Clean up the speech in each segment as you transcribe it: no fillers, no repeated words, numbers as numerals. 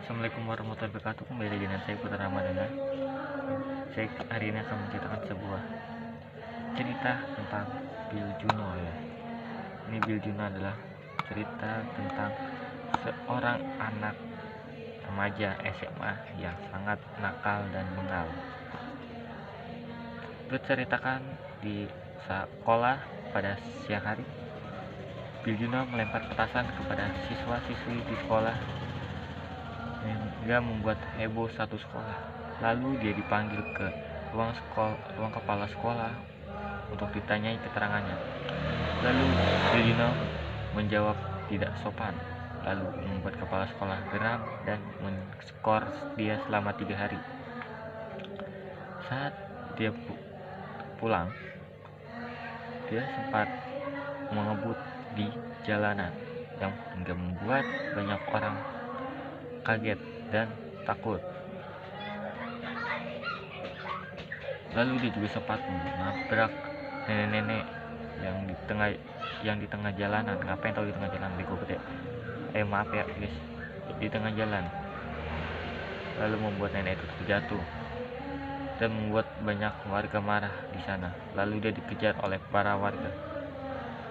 Assalamualaikum warahmatullahi wabarakatuh. Kembali lagi dengan saya Putra Ramadana. Saya hari ini akan menceritakan sebuah cerita tentang Bill Juno ya. Ini Bill Juno adalah cerita tentang seorang anak remaja SMA yang sangat nakal dan bengal. Berceritakan di sekolah pada siang hari, Bill Juno melempar petasan kepada siswa-siswi di sekolah hingga membuat heboh satu sekolah. Lalu dia dipanggil ke ruang kepala sekolah untuk ditanyai keterangannya. Lalu Bill Juno menjawab tidak sopan, lalu membuat kepala sekolah geram dan men-skor dia selama 3 hari. Saat dia pulang, dia sempat mengebut di jalanan yang hingga membuat banyak orang kaget dan takut. Lalu dia juga sempat menabrak nenek-nenek yang di tengah jalanan. Ngapain tahu di tengah jalan, bego gede. Maaf ya guys, di tengah jalan. Lalu membuat nenek itu terjatuh dan membuat banyak warga marah di sana. Lalu dia dikejar oleh para warga.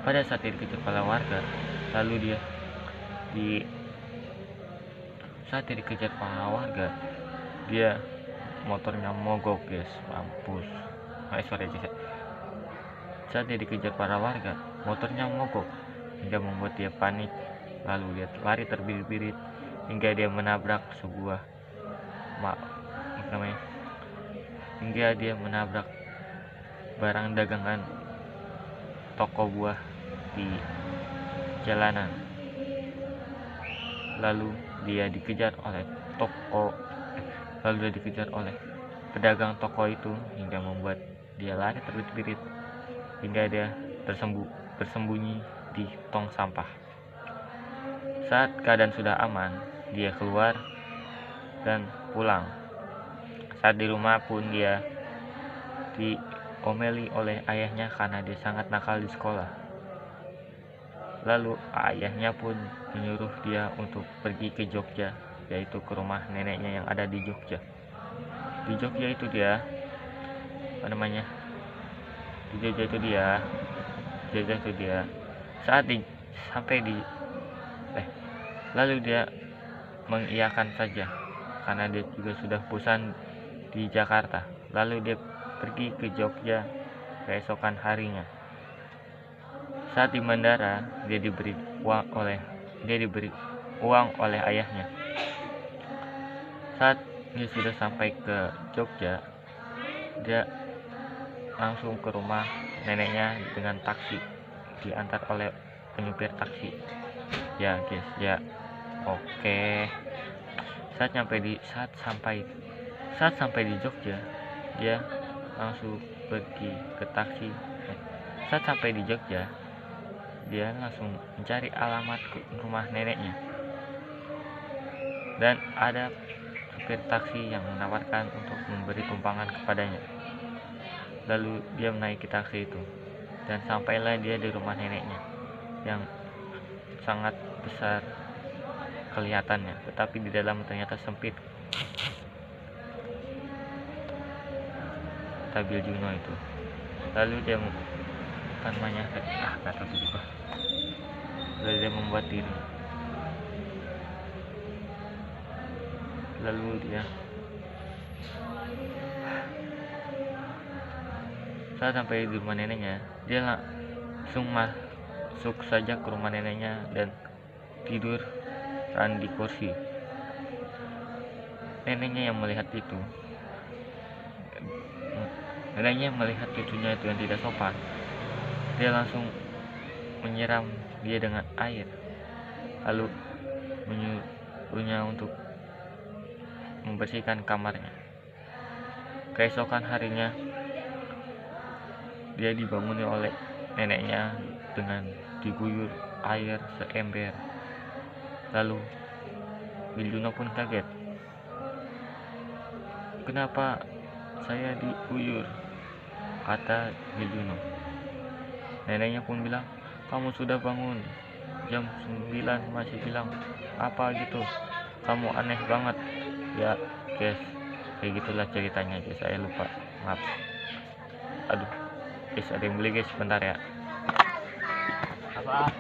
Pada saat dia dikejar para warga, lalu saat dia dikejar para warga, dia motornya mogok guys, mampus. Saat dia dikejar para warga, motornya mogok hingga membuat dia panik. Lalu dia lari terbirit-birit hingga dia menabrak barang dagangan toko buah di jalanan. Lalu dia dikejar oleh pedagang toko itu hingga membuat dia lari terbirit-birit hingga dia bersembunyi di tong sampah. Saat keadaan sudah aman, dia keluar dan pulang. Saat di rumah pun dia diomeli oleh ayahnya karena dia sangat nakal di sekolah. Lalu ayahnya pun menyuruh dia untuk pergi ke Jogja, yaitu ke rumah neneknya yang ada di Jogja. Di Jogja itu dia lalu dia mengiyakan saja karena dia juga sudah bosan di Jakarta. Lalu dia pergi ke Jogja keesokan harinya. Saat di bandara, dia diberi uang oleh ayahnya. Saat dia sudah sampai ke Jogja, dia langsung ke rumah neneknya dengan taksi, diantar oleh penyupir taksi. Ya guys, ya oke. Saat sampai di Jogja, dia langsung pergi ke taksi. Saat sampai di Jogja, dia langsung mencari alamat ke rumah neneknya, dan ada supir taksi yang menawarkan untuk memberi tumpangan kepadanya. Lalu dia menaiki taksi itu dan sampailah dia di rumah neneknya yang sangat besar kelihatannya, tetapi di dalam ternyata sempit. Bill Juno itu. Lalu dia lalu dia membuat diri. Lalu dia saat sampai di rumah neneknya, dia langsung masuk saja ke rumah neneknya dan tidur di kursi. Neneknya melihat cucunya itu yang tidak sopan. Dia langsung menyiram dia dengan air, lalu menyuruhnya untuk membersihkan kamarnya. Keesokan harinya, dia dibanguni oleh neneknya dengan diguyur air seember. Lalu Bill Juno pun kaget. "Kenapa saya diguyur?" kata Bill Juno. Neneknya pun bilang, "Kamu sudah bangun jam 9 masih bilang apa gitu?" kamu aneh banget ya guys. Kayak gitulah ceritanya guys, saya lupa, maaf. Aduh guys, ada yang beli guys, bentar ya. Apa?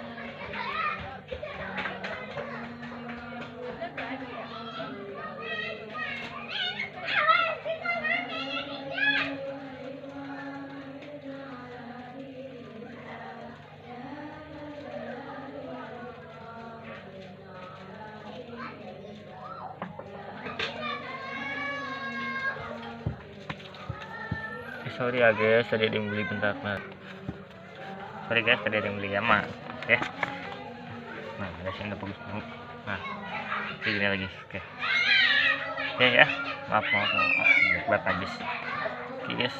Sorry ya guys, tadi ada yang beli, bentar. Sorry guys, tadi ada yang beli ya, mah. Oke. Nah, ada sini udah bagus banget. Nah, kayak gini lagi. Oke. Oke ya. Maaf. Jelek banget habis. Oke guys.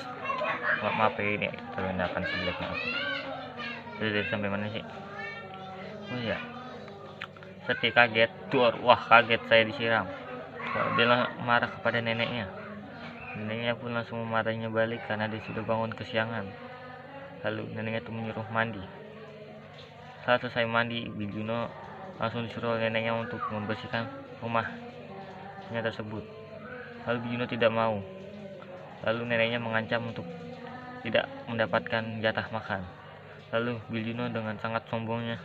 Maaf ya, ini terlenakan sejeleknya aku. Jadi sampai mana sih? Oh ya. Saya kaget. Wah, kaget saya disiram. Dia marah kepada neneknya. Neneknya pun langsung memarahinya balik karena dia sudah bangun kesiangan. Lalu neneknya itu menyuruh mandi. Saat selesai mandi, Biljuno langsung disuruh neneknya untuk membersihkan rumahnya tersebut. Lalu Biljuno tidak mau. Lalu neneknya mengancam untuk tidak mendapatkan jatah makan. Lalu Biljuno dengan sangat sombongnya,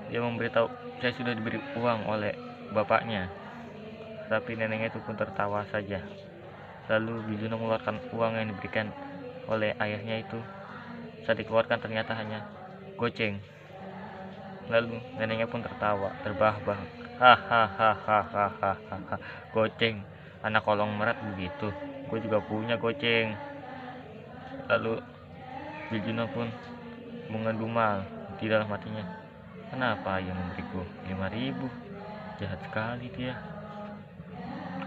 dia memberitahu, saya sudah diberi uang oleh bapaknya. Tapi neneknya itu pun tertawa saja. Lalu Biljuno mengeluarkan uang yang diberikan oleh ayahnya itu. Saat dikeluarkan ternyata hanya goceng. Lalu neneknya pun tertawa terbahak-bahak. Hahaha, goceng, anak kolong merat begitu, gue juga punya goceng. Lalu Biljuno pun mengedumal di dalam hatinya, kenapa ayah memberiku 5.000? Jahat sekali dia.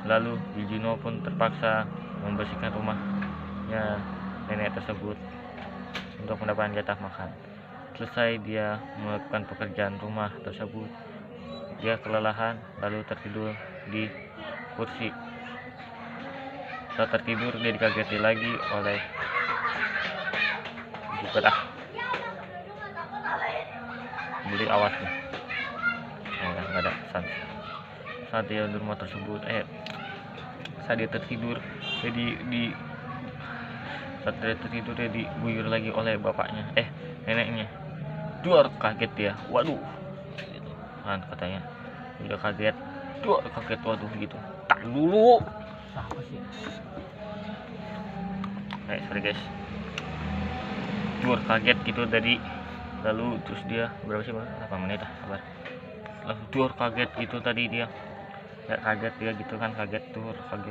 Lalu Biljuno pun terpaksa membersihkan rumahnya nenek tersebut untuk mendapatkan jatah makan. Selesai dia melakukan pekerjaan rumah tersebut, dia kelelahan lalu tertidur di kursi. Saat tertidur dia dikageti lagi oleh beli, awas nih. Nggak ada pesan. Saat dia di rumah tersebut, saat dia tertidur, dia diguyur lagi oleh bapaknya, neneknya. Duar, kaget dia, waduh gitu kan katanya. Udah kaget, duar, kaget, waduh gitu. Tak dulu, apa sih? Sorry guys, duar kaget gitu tadi. Lalu terus dia berapa sih, 8 menit sabar. Lalu duar kaget gitu tadi dia. Kaget dia gitu kan, kaget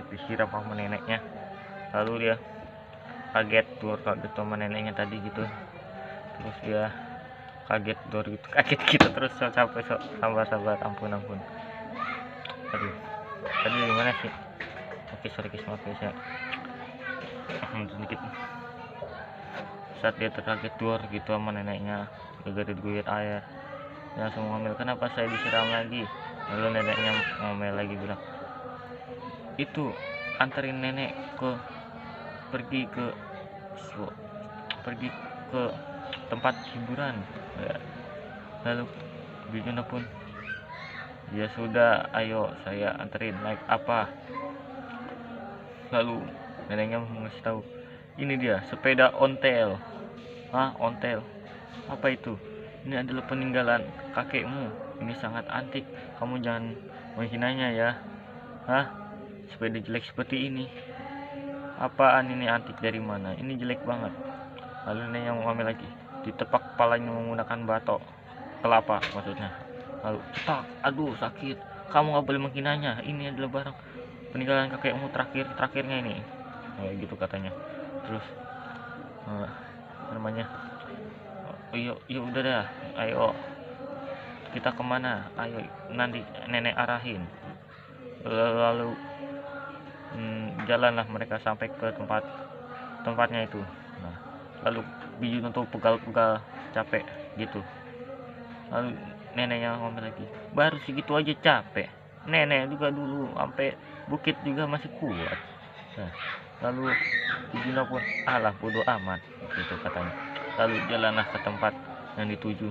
disiram sama neneknya. Lalu dia kaget sama neneknya tadi gitu. Terus dia kaget gitu terus sampai sabar, ampun. Aduh, tadi gimana sih? Oke, sorry guys, maaf guys ya. Sedikit. Saat dia terkaget gitu sama neneknya, diguyur air, dia langsung ngomel, kenapa saya disiram lagi? Lalu neneknya ngomel lagi, bilang, itu anterin nenek pergi ke tempat hiburan ya. Lalu Biljuno pun, ya sudah, ayo saya anterin, naik apa? Lalu neneknya mengasih tahu, ini dia sepeda ontel. Ontel? Apa itu? Ini adalah peninggalan kakekmu, ini sangat antik, kamu jangan menghinanya ya. Sepeda jelek seperti ini, apaan ini, antik dari mana? Ini jelek banget. Lalu neneknya ngomel lagi, ditepak kepalanya menggunakan batok kelapa maksudnya. Lalu cetak, aduh sakit, kamu nggak boleh menghinanya, ini adalah barang peninggalan kakekmu terakhirnya ini, gitu katanya. Terus namanya, iya udah dah, ayo kita kemana, ayo nanti nenek arahin. Lalu jalanlah mereka sampai ke tempatnya itu. Nah, lalu Biljuno tuh pegal-pegal capek gitu. Lalu neneknya ngomel lagi, baru segitu aja capek, nenek juga dulu sampai bukit juga masih kuat. Nah, lalu Biljuno pun, alah bodoh amat gitu katanya. Lalu jalanlah ke tempat yang dituju,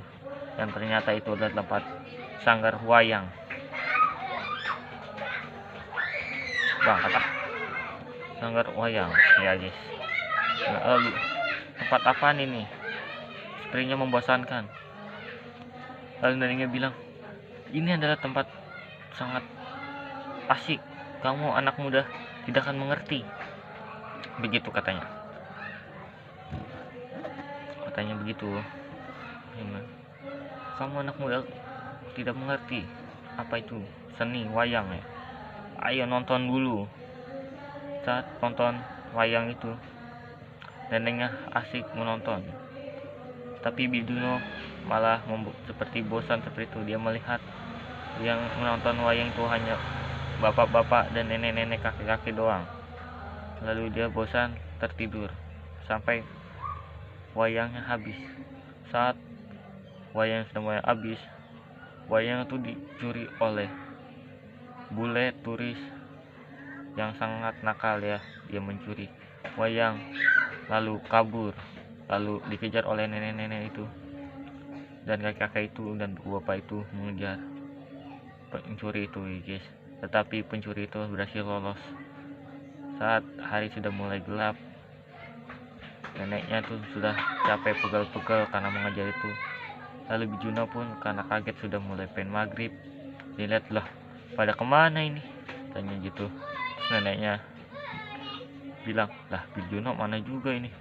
yang ternyata itu adalah tempat sanggar wayang. banget ah, sanggar wayang ya guys. Nah, lalu tempat apaan ini, sepertinya membosankan. Lalu neneknya bilang, ini adalah tempat sangat asik, kamu anak muda tidak akan mengerti, begitu katanya begitu. Kamu anak muda tidak mengerti apa itu seni wayang ya, ayo nonton dulu. Saat nonton wayang itu, neneknya asik menonton, tapi Biduno malah seperti bosan seperti itu. Dia melihat yang menonton wayang itu hanya bapak-bapak dan nenek-nenek, kakek-kakek doang. Lalu dia bosan, tertidur sampai wayangnya habis. Saat wayang sudah mulai habis, wayang itu dicuri oleh bule turis yang sangat nakal ya. Dia mencuri wayang lalu kabur, lalu dikejar oleh nenek-nenek itu dan kakek-kakek itu, dan bapak itu mengejar pencuri itu guys. Tetapi pencuri itu berhasil lolos. Saat hari sudah mulai gelap, neneknya tuh sudah capek pegal-pegal karena mengejar itu. Lalu Bijuna pun karena kaget sudah mulai pengen maghrib. Dilihat, lah pada kemana ini, tanya gitu. Terus neneknya bilang, lah Bijuna mana juga ini,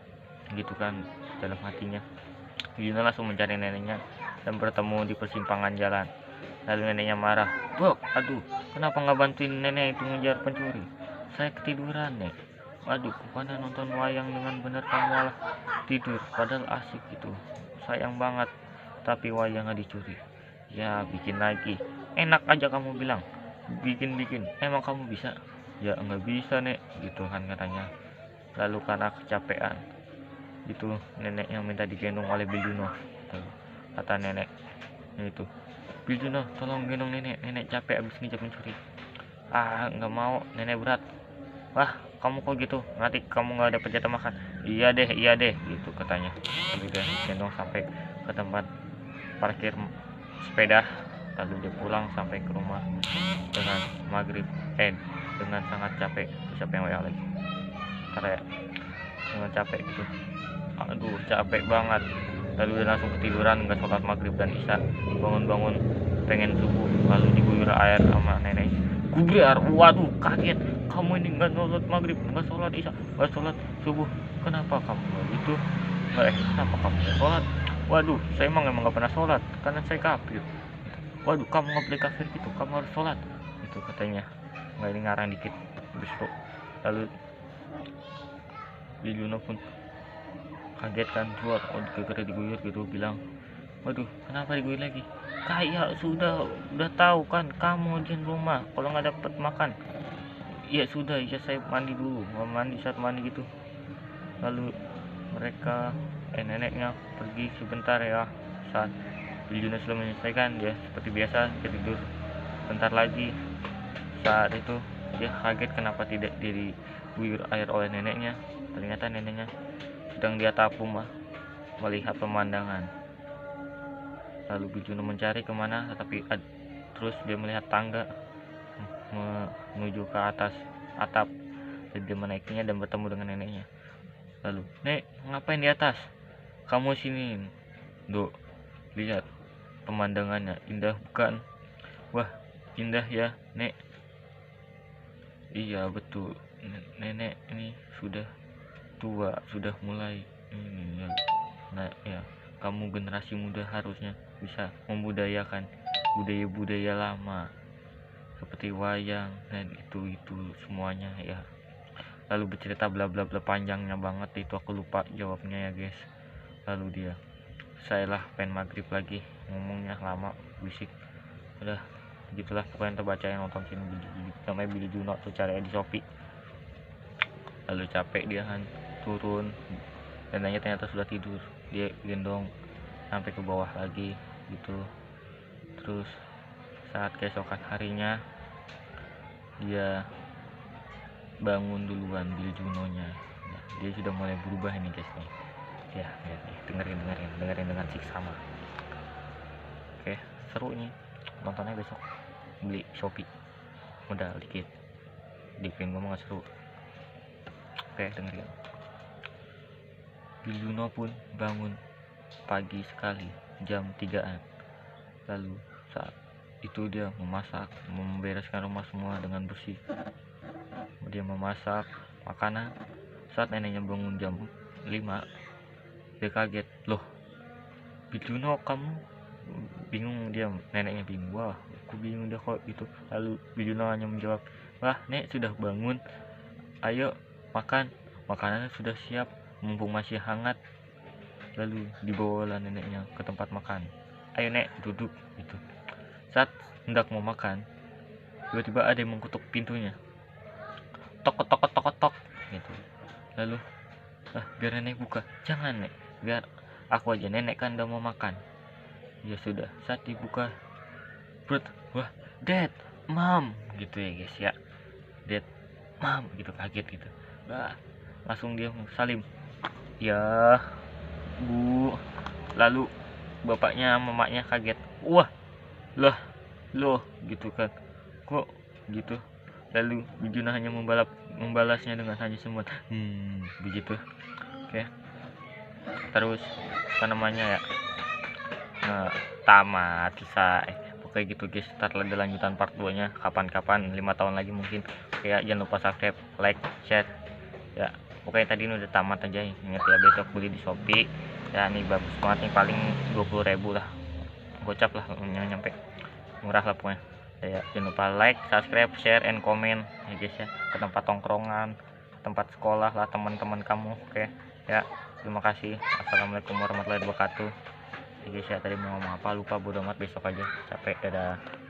gitu kan dalam hatinya. Bijuna langsung mencari neneknya dan bertemu di persimpangan jalan. Lalu neneknya marah, "Bok, aduh, kenapa nggak bantuin nenek itu ngejar pencuri? Saya ketiduran, Nek. Aduh, bukannya nonton wayang dengan benar kamu malah tidur, padahal asik gitu. Sayang banget, tapi wayangnya dicuri." "Ya, bikin lagi. Enak aja kamu bilang. Bikin-bikin. Emang kamu bisa?" "Ya, nggak bisa, Nek," gitu kan katanya. Lalu karena kecapean, itu neneknya minta digendong oleh Biduno. Kata nenek itu, "Biduno, tolong gendong nenek capek abis ngejar pencuri." "Ah, nggak mau, nenek berat." "Wah, kamu kok gitu, nanti kamu nggak dapat jatah makan." Iya deh gitu katanya. Lalu dia gendong sampai ke tempat parkir sepeda. Lalu dia pulang sampai ke rumah dengan maghrib dengan sangat capek. Siapa yang wayang lagi karena dengan capek gitu, aduh capek banget. Lalu dia langsung ketiduran, nggak sholat maghrib dan isya. Bangun-bangun pengen subuh, lalu diguyur air sama nenek. Guyur, waduh kaget, kamu ini nggak sholat maghrib, nggak sholat isya, nggak sholat subuh, kenapa kamu gitu? Kenapa kamu nggak sholat? Waduh, saya emang nggak pernah sholat karena saya kafir. Waduh, kamu nggak boleh kafir gitu, kamu harus sholat, itu katanya. Nggak, ini ngarang dikit besok. Lalu Bijuna pun kaget kan, keluar gara-gara diguyur gitu, bilang, "Waduh, kenapa diguyur lagi?" "Kayak udah tahu kan kamu di rumah kalau nggak dapat makan." "Ya sudah, ya saya mandi dulu." Mau mandi, saat mandi gitu. Lalu mereka neneknya pergi sebentar ya. Saat Bijuna sudah menyelesaikan, dia seperti biasa tidur bentar lagi. Saat itu dia kaget kenapa tidak diguyur air oleh neneknya. Ternyata neneknya sedang di atap rumah melihat pemandangan. Lalu Bijuna mencari kemana, tetapi terus dia melihat tangga menuju ke atas atap. Jadi dia menaikinya dan bertemu dengan neneknya. Lalu, "Nek, ngapain di atas?" "Kamu sini, Dok. Lihat pemandangannya indah bukan?" "Wah, indah ya, Nek." "Iya betul, nenek ini sudah tua, sudah mulai ini ya. Nah ya, kamu generasi muda harusnya bisa membudayakan budaya-budaya lama seperti wayang dan itu semuanya ya." Lalu bercerita bla bla bla panjangnya banget, itu aku lupa jawabnya ya guys. Lalu dia, "Saya lah pengen maghrib lagi, ngomongnya lama bisik." Udah gitulah pokoknya, terbacain, nonton sini namanya Bijuna tuh, cari di Shopee. Lalu capek dia kan turun, dan ternyata sudah tidur. Dia gendong sampai ke bawah lagi gitu. Terus saat keesokan harinya dia bangun duluan Bijunonya. Nah, dia sudah mulai berubah ini guys nih. Ya, lihat nih, dengerin dengan siksama. Oke, seru ini, nontonnya besok. Beli Shopee, modal dikit. dibikin ngomong gak seru. Oke, dengerin. Biljuna pun bangun pagi sekali jam 3-an. Lalu saat itu dia memasak, membereskan rumah semua dengan bersih. Dia memasak makanan. Saat neneknya bangun jam 5, dia kaget. Loh, Biljuna, kamu? Bingung dia, neneknya bingung. Wah, aku bingung dia kok gitu. Lalu Biljuna hanya menjawab, wah nek, sudah bangun, ayo makan, makanannya sudah siap, mumpung masih hangat. Lalu dibawalah neneknya ke tempat makan. Ayo nek, duduk gitu. Saat hendak mau makan, tiba-tiba ada yang mengetuk pintunya. Tok tok tok tok tok gitu. Lalu biar nenek buka. Jangan nek, biar aku aja, nenek kan udah mau makan. Ya sudah, saat dibuka, brut, wah, Dad, Mom gitu ya guys ya. Dad, Mom gitu, kaget gitu. Langsung dia salim. Ya, Bu. Lalu bapaknya, mamanya kaget. Wah, lah, loh gitu kan. Kok gitu? Lalu Biljuna hanya membalasnya dengan hanya semut. Begitu. Oke. Terus apa namanya ya? Tamat, selesai. Oke gitu guys. Ntar ada lanjutan part 2 nya kapan-kapan, 5 tahun lagi mungkin. Oke ya, jangan lupa subscribe, like, share ya. Oke, tadi ini udah tamat aja. Ingat ya, besok beli di Shopee ya. Nih bagus banget nih, paling 20.000 lah, gocap lah, nyampe, murah lah pokoknya ya. Jangan lupa like, subscribe, share, and comment ya guys ya, ke tempat tongkrongan, tempat sekolah lah, teman-teman kamu. Oke ya, terima kasih. Assalamualaikum warahmatullahi wabarakatuh ya guys ya. Tadi mau ngomong apa lupa, bodo amat, besok aja, capek, dadah.